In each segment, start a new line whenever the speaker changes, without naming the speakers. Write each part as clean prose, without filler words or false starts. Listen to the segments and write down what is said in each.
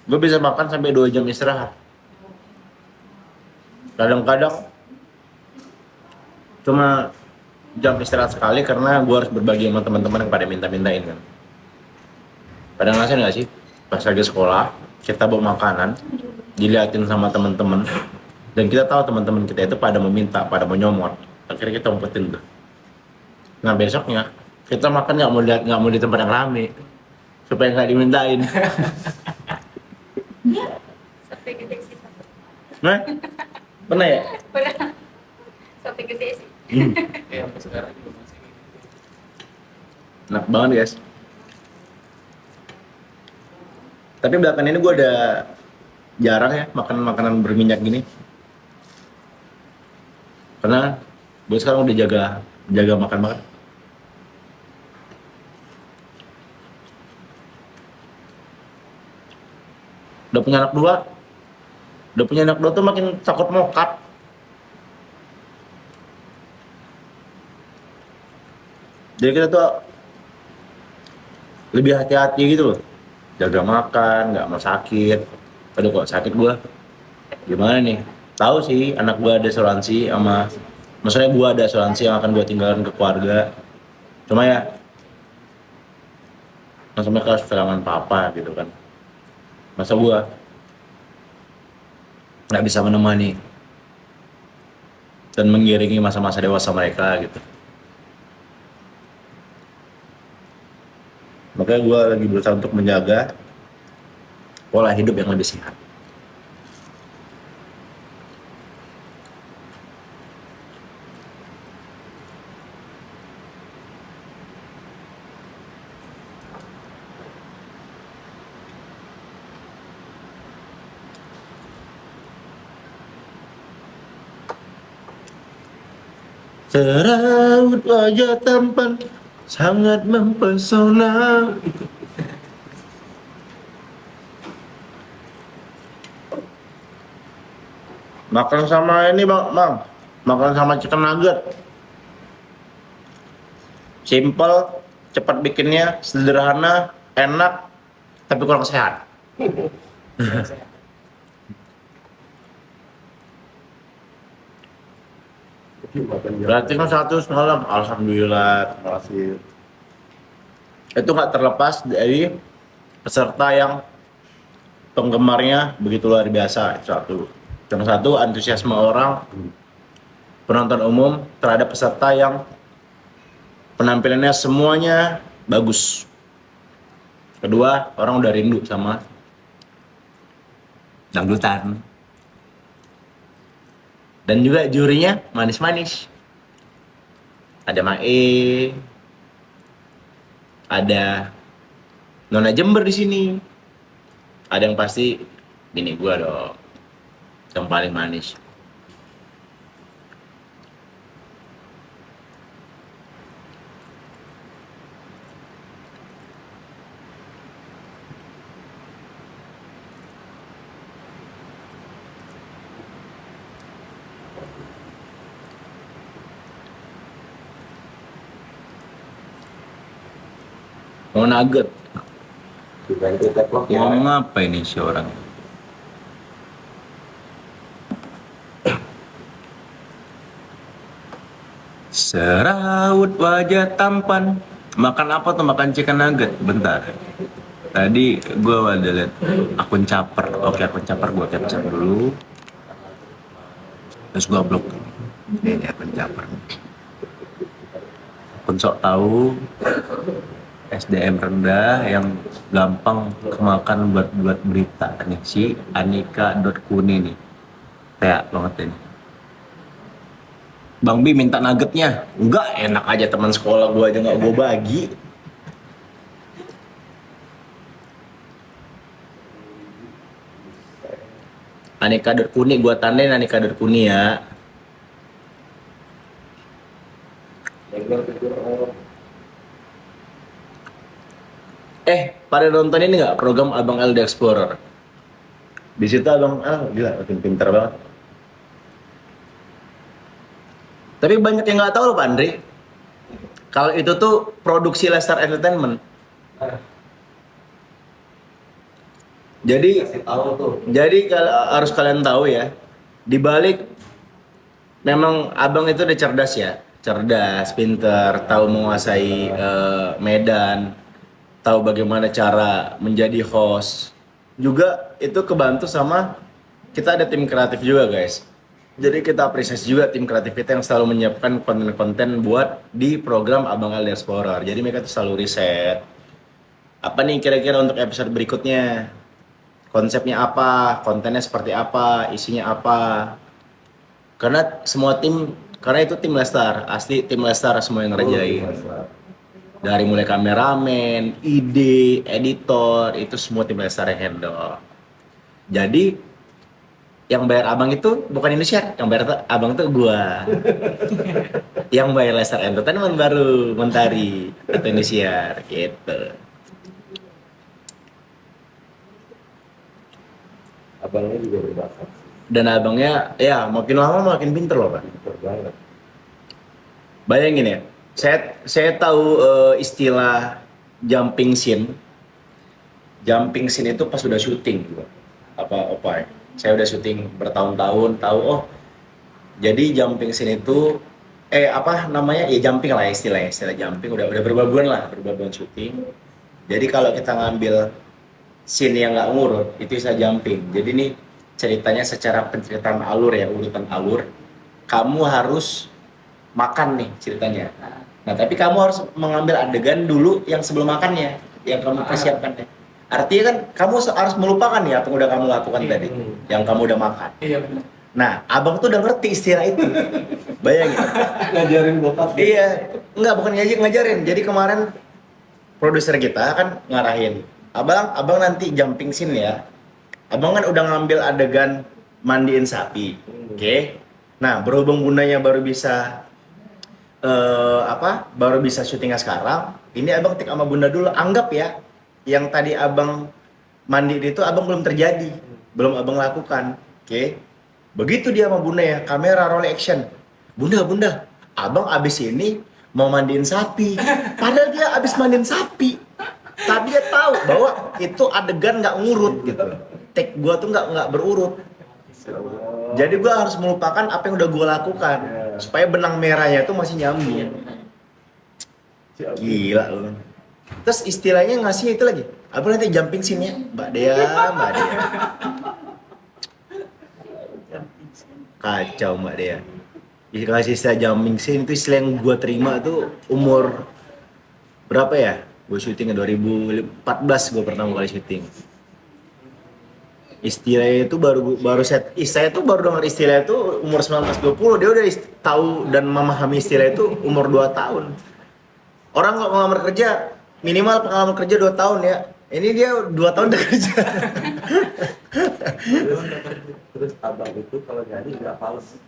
Gue bisa makan sampai 2 jam istirahat. Kadang-kadang cuma jam istirahat sekali karena gue harus berbagi sama teman-teman yang pada minta-mintain kan. Pada ngerasain nggak sih pas lagi sekolah kita bawa makanan diliatin sama teman-teman dan kita tahu teman-teman kita itu pada meminta, pada mau nyomot, akhirnya kita umpetin tuh. Nah besoknya kita makan nggak mau lihat, nggak mau di tempat yang rame supaya nggak dimintain.
Sampai gede sih.
Nah, pernah ya?
Pernah. Sampai gede sih.
Ya, sampai sekarang juga masih gitu.
Enak banget guys. Tapi belakangan ini gue udah jarang ya makan makanan berminyak gini. Karena gue sekarang udah jaga makan banget. Udah punya anak dua. Udah punya anak dua tuh makin takut mokat. Jadi kita tuh lebih hati-hati gitu loh. Jaga makan, nggak mau sakit. Aduh kok sakit gua. Gimana nih? Tahu sih anak gua ada asuransi sama, maksudnya gua ada asuransi yang akan gua tinggalkan ke keluarga. Cuma ya, masa mereka harus kehilangan papa gitu kan. Masa gua nggak bisa menemani dan mengiringi masa-masa dewasa mereka gitu. Makanya gue lagi berusaha untuk menjaga pola hidup yang lebih sehat. Serawut wajah tampan sangat mempesona. Makan sama ini bang, makan sama chicken nugget. Simple, cepat bikinnya, sederhana, enak, tapi kurang sehat. Berarti kan 100 semalam, alhamdulillah, terima kasih. Itu nggak terlepas dari peserta yang penggemarnya begitu luar biasa, itu satu. Yang satu, antusiasme orang, penonton umum terhadap peserta yang penampilannya semuanya bagus. Kedua, orang udah rindu sama dangdutan. Dan juga jurinya manis-manis. Ada Mae, ada Nona Jember di sini. Ada yang pasti bini gua dong, yang paling manis. Mau nugget.
Dibantu tepok ya.
Ngomong apa ini si orang? Serawut wajah tampan. Makan apa tuh? Makan chicken nugget. Bentar. Tadi gue ada liat akun caper. Oke, akun caper gue capture dulu. Terus gue blok. Ini akun caper. Akun sok tahu. SDM rendah yang gampang kemakan buat berita nih, si Anika.kuni nih. Kayak banget ini. Bang Bi minta nuggetnya. Enggak, enak aja teman sekolah gua aja nggak gua bagi. Anika.kuni gua tandain Anika.kuni ya. Pada nonton ini nggak program Abang L The Explorer? Di situ Abang L gila, makin pintar banget. Tapi banyak yang nggak tahu loh Pak Andri. Kalau itu tuh produksi Lestar Entertainment. Jadi
Kasih tahu tuh.
harus kalian tahu ya, di balik memang abang itu udah cerdas ya, cerdas, pinter, tahu menguasai medan, tahu bagaimana cara menjadi host. Juga itu kebantu sama kita ada tim kreatif juga guys. Jadi kita apresiasi juga tim kreatif kita yang selalu menyiapkan konten-konten buat di program Abang Ali Explorer. Jadi mereka tuh selalu riset. Apa nih kira-kira untuk episode berikutnya? Konsepnya apa? Kontennya seperti apa? Isinya apa? Karena itu tim Lestar, asli tim Lestar semua yang ngerjain. Dari mulai kameramen, ide, editor, itu semua tim Lestar yang handle. Jadi yang bayar abang itu bukan Indonesia, yang bayar abang itu gua. Yang bayar Lestar Entertainment baru Mentari atau Indonesia gitu.
Abangnya juga berbakat.
Dan abangnya ya makin lama makin pinter loh Pak.
Pinter banget.
Bayangin ya, saya tahu istilah jumping scene. Jumping scene itu pas udah syuting apa ya? Saya udah syuting bertahun-tahun, tahu oh. Jadi jumping scene itu apa namanya? Ya jumping lah istilah jumping udah berbabuan syuting. Jadi kalau kita ngambil scene yang nggak ngurut itu bisa jumping. Jadi nih ceritanya secara penceritaan alur ya, urutan alur. Kamu harus makan nih ceritanya. Nah, tapi kamu harus mengambil adegan dulu yang sebelum makannya, yang kamu persiapkan nih. Artinya kan kamu harus melupakan nih apa yang udah kamu lakukan tadi, yang kamu udah makan.
Iya benar.
Nah, abang tuh udah ngerti istilah itu. Bayangin.
Ngajarin bokap.
Iya, enggak bukan ngajarin. Jadi kemarin produser kita kan ngarahin, abang nanti jumping scene ya. Abang kan udah ngambil adegan mandiin sapi, oke? Nah, berhubung bundanya baru bisa baru bisa syutingnya sekarang. Ini abang tik sama bunda dulu. Anggap ya, yang tadi abang mandi itu abang belum terjadi, belum abang lakukan, oke? Begitu dia sama bunda ya, kamera roll action. Bunda, abang abis ini mau mandiin sapi. Padahal dia abis mandiin sapi. Tapi dia tahu bahwa itu adegan nggak ngurut gitu. Take gua tuh nggak berurut. Jadi gua harus melupakan apa yang udah gua lakukan supaya benang merahnya itu masih nyambung. Gila lu. Terus istilahnya ngasih itu lagi. Apa nanti jumping scene-nya? Mbak Dea. Kacau Mbak Dea. Kasih istilah jumping scene itu istilah yang gua terima tuh umur berapa ya? Gue syutingnya 2014 gue pertama kali syuting. Istilahnya itu saya tuh baru dengar istilah itu umur 19-20. Dia udah tahu dan memahami istilah itu umur 2 tahun. Orang kok ngelamar kerja minimal pengalaman kerja 2 tahun ya. Ini dia 2 tahun udah kerja.
Terus abang itu kalau nyanyi nggak fals.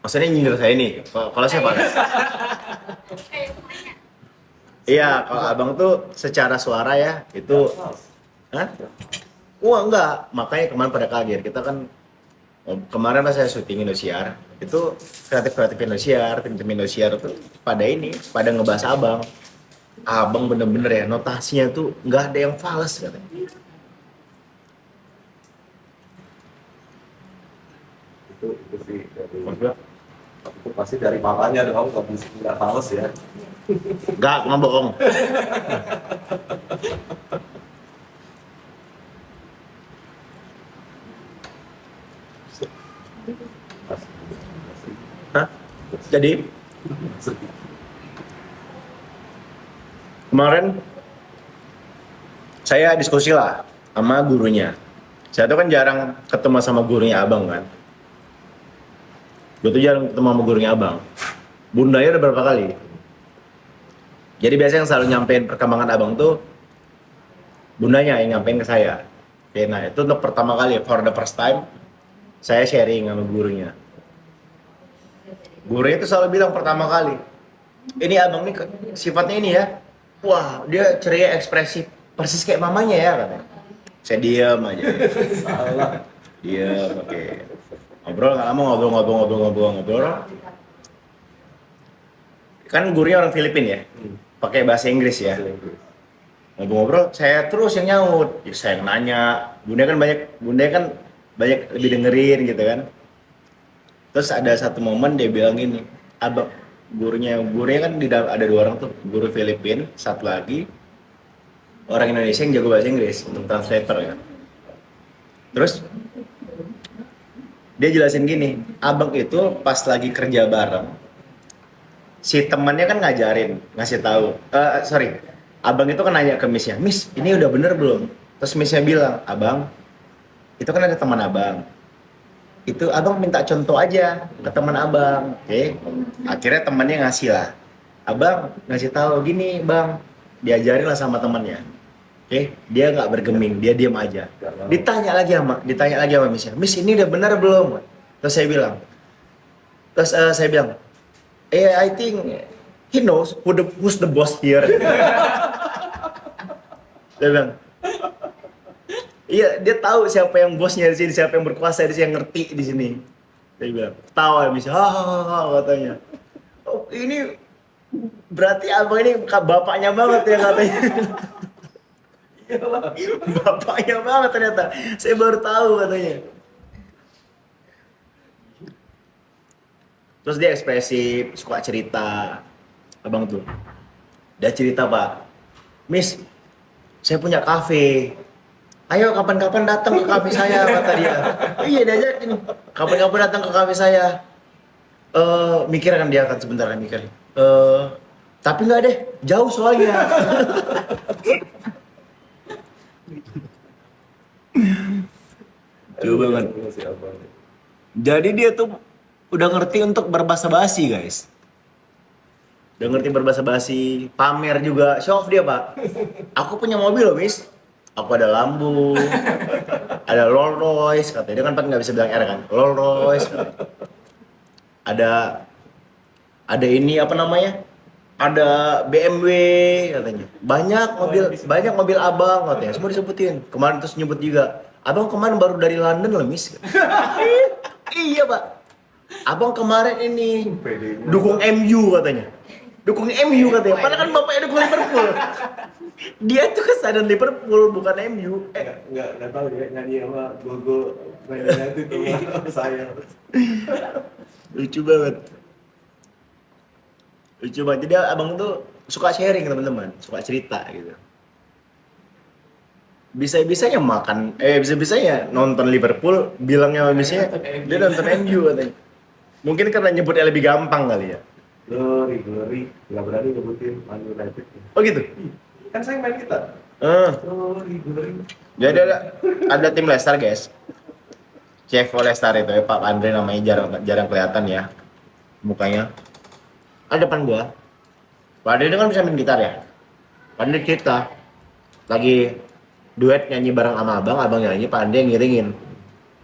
Maksudnya nyindir saya ini. Kalau saya fals. Iya, kalau abang tuh secara suara ya itu, hah? Wah enggak, makanya kemarin pada kaget. Kita kan kemarin pas saya syuting Indosiar, itu kreatif Indosiar, tim Indosiar tuh pada ngebahas abang. Abang bener-bener ya notasinya tuh nggak ada yang fals katanya.
Itu sih dari itu pasti dari mamanya dong, nggak fals ya.
Nggak bohong. Hah? Jadi kemarin saya diskusi lah sama gurunya. Saya tuh kan jarang ketemu sama gurunya abang kan. Gue tuh jarang ketemu sama gurunya abang. Bundanya udah berapa kali. Jadi biasanya yang selalu nyampein perkembangan abang tuh bundanya yang nyampein ke saya. Oke, nah itu untuk pertama kali, for the first time, saya sharing sama gurunya. Gurunya itu selalu bilang pertama kali, ini abang nih sifatnya ini ya, wah dia ceria ekspresif, persis kayak mamanya ya katanya. Saya diam aja.
Salah.
Diam, oke. Ngobrol nggak lama, ngobrol. Kan gurunya orang Filipina ya, pakai bahasa Inggris ya. Ngobrol-ngobrol, saya terus yang nyaut. Ya, saya yang nanya. Bunda kan banyak lebih dengerin gitu kan. Terus ada satu momen dia bilang gini, abang gurunya kan ada dua orang tuh, guru Filipin, satu lagi orang Indonesia yang jago bahasa Inggris untuk translator ya. Terus dia jelasin gini, abang itu pas lagi kerja bareng, si temannya kan ngajarin, ngasih tahu. Sorry, abang itu kan nanya ke Missnya, Miss ini udah bener belum? Terus Missnya bilang, abang, itu kan ada teman abang. Itu abang minta contoh aja ke teman abang, oke? Akhirnya temannya ngasih lah. Abang ngasih tahu gini, bang, diajarin lah sama temannya. Oke, dia nggak bergeming, dia diam aja. Ditanya lagi sama Missnya, Miss ini udah benar belum? Terus saya bilang, I think he knows who's the boss here. Dia bilang, iya dia tahu siapa yang bosnya di sini, siapa yang berkuasa di sini, yang ngerti di sini. Dia bilang, tawa Miss, hahaha katanya. Oh ini berarti abang ini bapaknya banget ya katanya. Bapaknya banget ternyata. Saya baru tahu katanya. Terus dia ekspresif, suka cerita. Abang tuh. Dia cerita, Pak. Miss, saya punya kafe. Ayo kapan-kapan datang ke kafe saya, kata dia. Iya, diajakin. Kapan-kapan datang ke kafe saya. Mikir kan dia akan sebentar kan mikir. Tapi nggak deh, jauh soalnya. Coba banget. Jadi dia tuh udah ngerti untuk berbahasa basi, guys. Udah ngerti berbahasa basi, pamer juga, show off dia, Pak. Aku punya mobil loh, Miss. Aku ada Lambo, ada Rolls Royce, katanya. Dia kan nggak bisa bilang R kan, Rolls Royce. Ada ini apa namanya? Ada BMW katanya. Banyak mobil abang katanya. Semua disebutin. Kemarin terus nyebut juga. Abang kemarin baru dari London loh, Miss. Iya, Pak. Abang kemarin ini dukung MU katanya. Dukung MU katanya. Padahal kan bapaknya dukung Liverpool. Dia tuh kesadaran Liverpool bukan MU.
Nggak tahu dia nyanyi sama Gogo Man United sama saya.
Lucu banget. Jadi abang tuh suka sharing teman-teman, suka cerita gitu. Bisa-bisanya nonton Liverpool, bilangnya misalnya dia nonton MU katanya. Mungkin karena nyebutnya lebih gampang kali ya.
Glory, nggak berani nyebutin Man United.
Oh gitu?
Kan saya main kita. Glory.
Jadi ada tim Leicester guys. CFO Leicester itu ya, Pak Andre namanya, jarang kelihatan ya mukanya. Ada depan gua. Pak Andre itu kan bisa main gitar ya. Pak Andre cerita lagi duet nyanyi bareng sama abang nyanyi, Pak Andre ngiringin.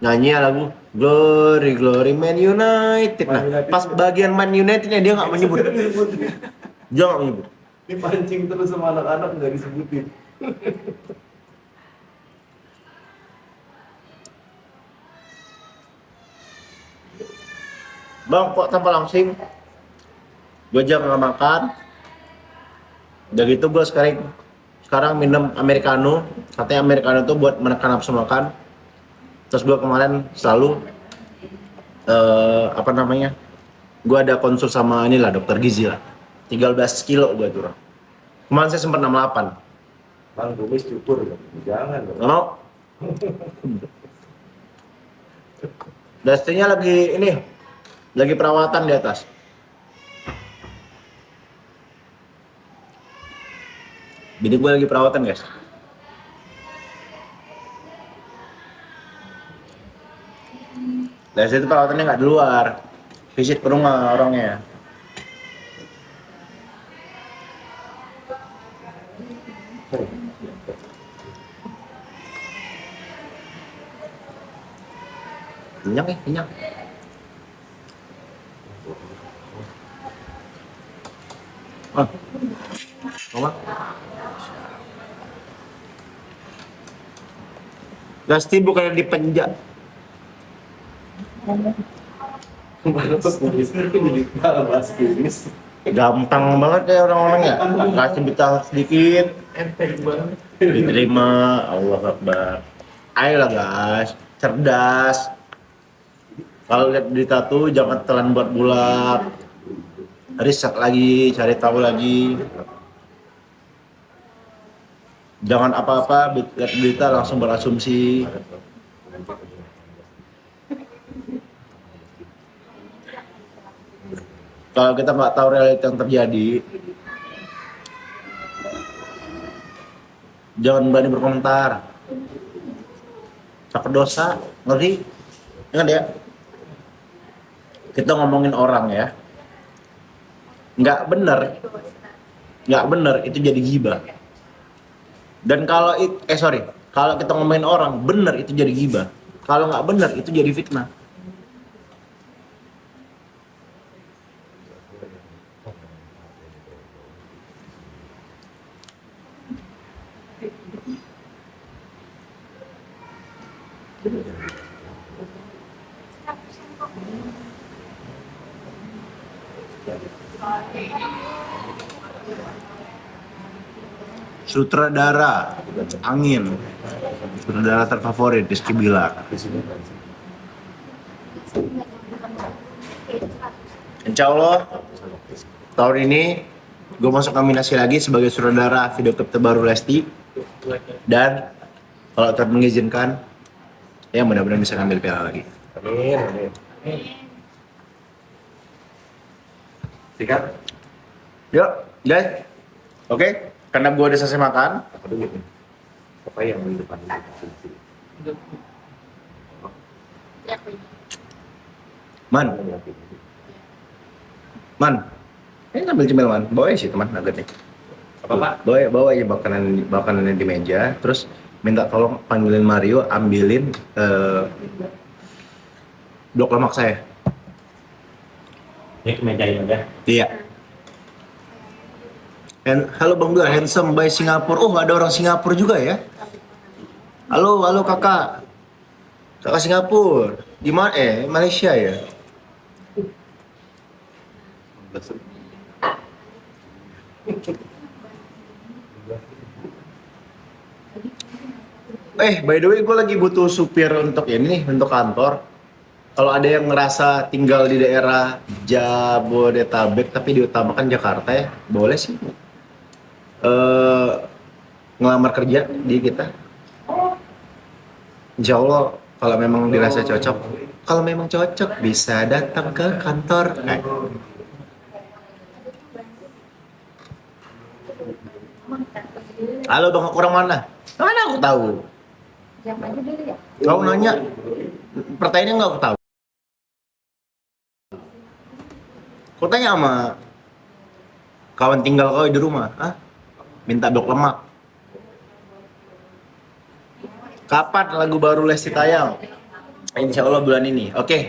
Nyanyi lagu Glory Glory Man United. Nah, pas bagian Man Unitednya dia nggak menyebut. Dia nggak menyebut.
Dipancing terus sama anak-anak nggak disebutin.
Bang, kok tanpa langsing? Gue aja nggak makan. Udah gitu gue sekarang minum americano. Katanya americano tuh buat menekan nafsu makan. Terus gue kemarin selalu gue ada konsul sama inilah dokter gizi lah. 13 kilo gue turun. Kemarin saya sempat 68.
Bang, tumis cukur dong. Jangan dong.
Nggak mau. Dastinya lagi perawatan di atas. Bini gue lagi perawatan guys. Dari situ perawatannya nggak di luar, visit ke rumah orangnya. Kenyang ya, kenyang. Mama. Dasti bukannya dipenjak.
Kemarin tuh tumis jadi bahas bisnis.
Gampang banget ya orang-orang ya. Kasih betah sedikit,
Enteng banget.
Diterima, Allah Akbar. Ayolah guys, cerdas. Kalau lihat berita tuh jangan telan buat bulat. Riset lagi, cari tahu lagi. Jangan apa-apa lihat berita langsung berasumsi. Kalau kita nggak tahu realita yang terjadi, jangan berani berkomentar. Takut dosa, ngeri. Ingat ya, kita ngomongin orang ya, nggak bener itu jadi gibah. Dan kalau kalau kita ngomongin orang bener itu jadi gibah. Kalau nggak bener itu jadi fitnah. Sutradara angin, sutradara terfavorit Rizky Bilar. Insya Allah tahun ini gue masuk nominasi lagi sebagai sutradara video klip terbaru Lesti, dan kalau Tuhan mengizinkan ya mudah-mudahan bisa ngambil piala lagi.
Amin. Amin. Sikat.
Yuk guys, oke, karena gue udah selesai makan.
Apa dulu nih? Apa yang di depan ini?
Ya, aku ini.
Man, ini ambil cemil man, bawa sih teman nugget nih.
Apa Pak?
Bawa aja makanannya di meja, terus minta tolong panggilin Mario ambilin blok lemak saya.
Ini kemejain aja.
Iya. Halo Bang Dua, handsome by Singapura. Oh, ada orang Singapura juga ya? Halo kakak. Kakak Singapura. Di mana? Malaysia ya? By the way, gue lagi butuh supir untuk ini, untuk kantor. Kalau ada yang ngerasa tinggal di daerah Jabodetabek tapi diutamakan Jakarta ya, boleh sih. Ngelamar kerja di kita. Insya Allah kalau memang dirasa cocok, kalau memang cocok bisa datang ke kantor. Halo Bang, kurang mana? Mana aku tahu.
Jam aja dulu ya.
Kau nanya, pertanyaannya nggak aku tahu. Kau tanya sama kawan tinggal kau di rumah, minta blok lemak. Kapan lagu baru Lesti tayang? Insya Allah bulan ini. Oke.